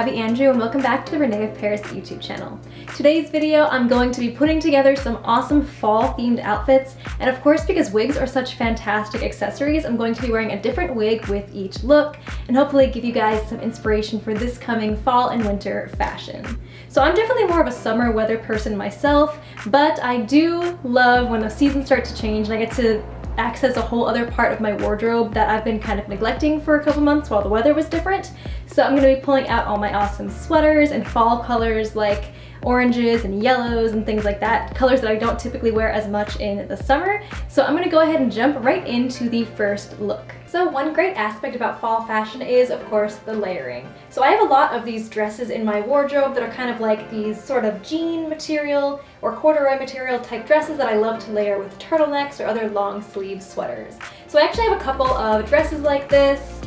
Abby Andrew and welcome back to the René of Paris YouTube channel. Today's video I'm going to be putting together some awesome fall themed outfits, and of course because wigs are such fantastic accessories, I'm going to be wearing a different wig with each look and hopefully give you guys some inspiration for this coming fall and winter fashion. So I'm definitely more of a summer weather person myself, but I do love when the seasons start to change and I get to access a whole other part of my wardrobe that I've been kind of neglecting for a couple months while the weather was different. So I'm going to be pulling out all my awesome sweaters and fall colors like oranges and yellows and things like that, colors that I don't typically wear as much in the summer. So I'm going to go ahead and jump right into the first look. So one great aspect about fall fashion is, of course, the layering. So I have a lot of these dresses in my wardrobe that are kind of like these sort of jean material or corduroy material type dresses that I love to layer with turtlenecks or other long sleeve sweaters. So I actually have a couple of dresses like this.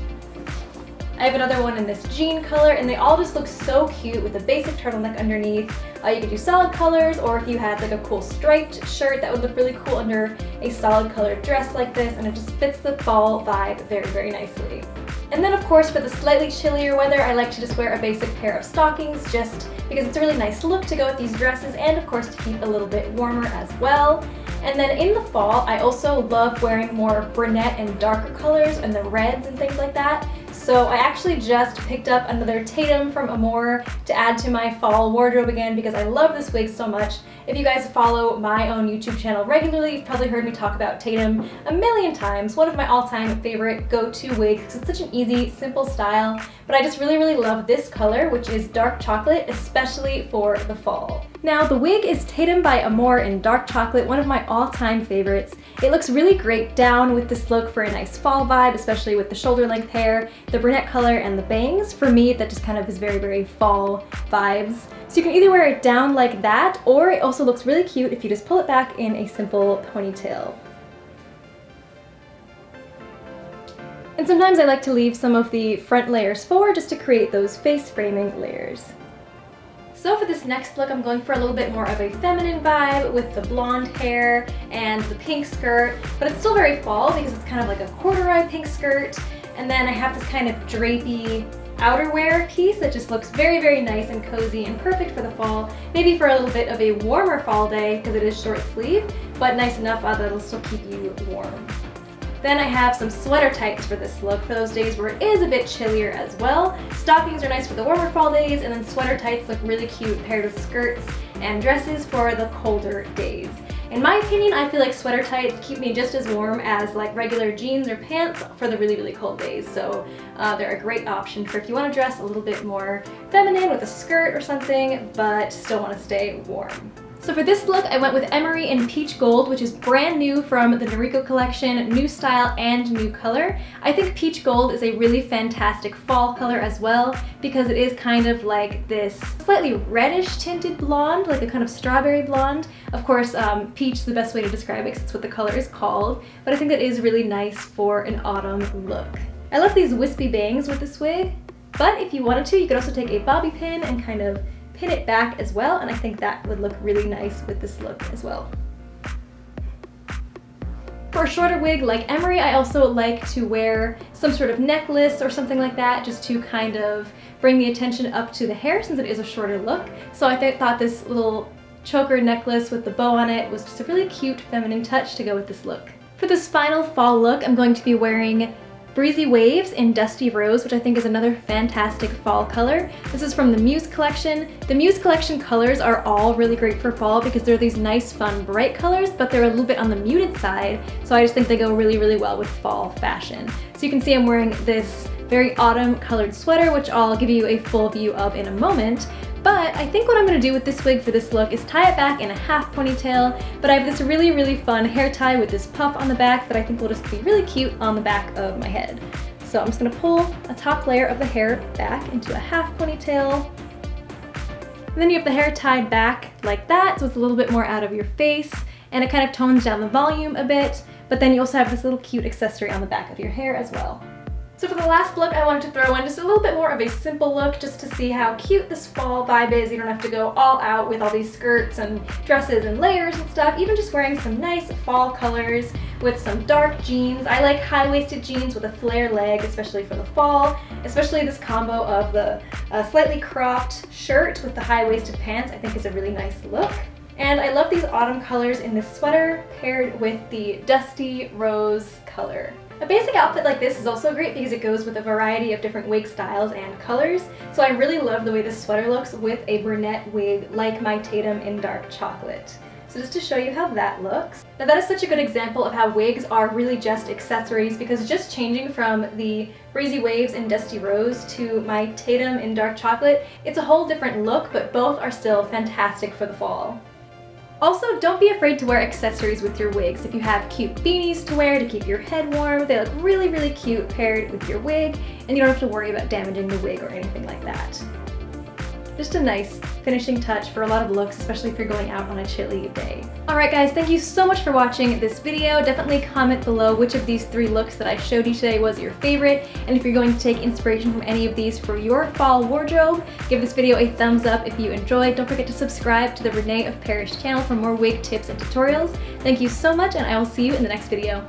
I have another one in this jean color, and they all just look so cute with a basic turtleneck underneath. You could do solid colors, or if you had like a cool striped shirt, that would look really cool under a solid colored dress like this, and it just fits the fall vibe very, very nicely. And then of course for the slightly chillier weather, I like to just wear a basic pair of stockings just because it's a really nice look to go with these dresses, and of course to keep a little bit warmer as well. And then in the fall, I also love wearing more brunette and darker colors and the reds and things like that. So I actually just picked up another Tatum from Amore to add to my fall wardrobe again because I love this wig so much. If you guys follow my own YouTube channel regularly, you've probably heard me talk about Tatum a million times. One of my all-time favorite go-to wigs because it's such an easy, simple style. But I just really, really love this color, which is dark chocolate, especially for the fall. Now, the wig is Tatum by Amore in dark chocolate, one of my all-time favorites. It looks really great down with this look for a nice fall vibe, especially with the shoulder length hair, the brunette color, and the bangs. For me, that just kind of is very, very fall vibes. So you can either wear it down like that, or it also looks really cute if you just pull it back in a simple ponytail. And sometimes I like to leave some of the front layers forward just to create those face framing layers. So for this next look, I'm going for a little bit more of a feminine vibe with the blonde hair and the pink skirt, but it's still very fall because it's kind of like a corduroy pink skirt. And then I have this kind of drapey outerwear piece that just looks very, very nice and cozy and perfect for the fall. Maybe for a little bit of a warmer fall day because it is short sleeve, but nice enough that it'll still keep you warm. Then I have some sweater tights for this look for those days where it is a bit chillier as well. Stockings are nice for the warmer fall days, and then sweater tights look really cute paired with skirts and dresses for the colder days. In my opinion, I feel like sweater tights keep me just as warm as like regular jeans or pants for the really, really cold days. So they're a great option for if you want to dress a little bit more feminine with a skirt or something, but still want to stay warm. So for this look, I went with Amore in Peach Gold, which is brand new from the Noriko Collection, new style and new color. I think Peach Gold is a really fantastic fall color as well because it is kind of like this slightly reddish tinted blonde, like a kind of strawberry blonde. Of course, peach is the best way to describe it because it's what the color is called, but I think that is really nice for an autumn look. I love these wispy bangs with this wig, but if you wanted to, you could also take a bobby pin and kind of pin it back as well, and I think that would look really nice with this look as well. For a shorter wig like Amore, I also like to wear some sort of necklace or something like that just to kind of bring the attention up to the hair since it is a shorter look. So I thought this little choker necklace with the bow on it was just a really cute feminine touch to go with this look. For this final fall look, I'm going to be wearing Breezy Waves in Dusty Rose, which I think is another fantastic fall color. This is from the Muse Collection. The Muse Collection colors are all really great for fall because they're these nice, fun, bright colors, but they're a little bit on the muted side, so I just think they go really, really well with fall fashion. So you can see I'm wearing this very autumn colored sweater, which I'll give you a full view of in a moment. But I think what I'm going to do with this wig for this look is tie it back in a half ponytail, but I have this really, really fun hair tie with this puff on the back that I think will just be really cute on the back of my head. So I'm just going to pull a top layer of the hair back into a half ponytail. And then you have the hair tied back like that, so it's a little bit more out of your face, and it kind of tones down the volume a bit, but then you also have this little cute accessory on the back of your hair as well. So for the last look, I wanted to throw in just a little bit more of a simple look just to see how cute this fall vibe is. You don't have to go all out with all these skirts and dresses and layers and stuff. Even just wearing some nice fall colors with some dark jeans. I like high-waisted jeans with a flare leg, especially for the fall. Especially this combo of the slightly cropped shirt with the high-waisted pants I think is a really nice look. And I love these autumn colors in this sweater paired with the dusty rose color. A basic outfit like this is also great because it goes with a variety of different wig styles and colors. So I really love the way this sweater looks with a brunette wig like my Tatum in dark chocolate. So just to show you how that looks. Now that is such a good example of how wigs are really just accessories, because just changing from the breezy waves in dusty rose to my Tatum in dark chocolate, it's a whole different look, but both are still fantastic for the fall. Also, don't be afraid to wear accessories with your wigs. If you have cute beanies to wear to keep your head warm, they look really, really cute paired with your wig, and you don't have to worry about damaging the wig or anything like that. Just a nice finishing touch for a lot of looks, especially if you're going out on a chilly day. Alright guys, thank you so much for watching this video. Definitely comment below which of these 3 looks that I showed you today was your favorite, and if you're going to take inspiration from any of these for your fall wardrobe, give this video a thumbs up if you enjoyed. Don't forget to subscribe to the René of Paris channel for more wig tips and tutorials. Thank you so much, and I will see you in the next video.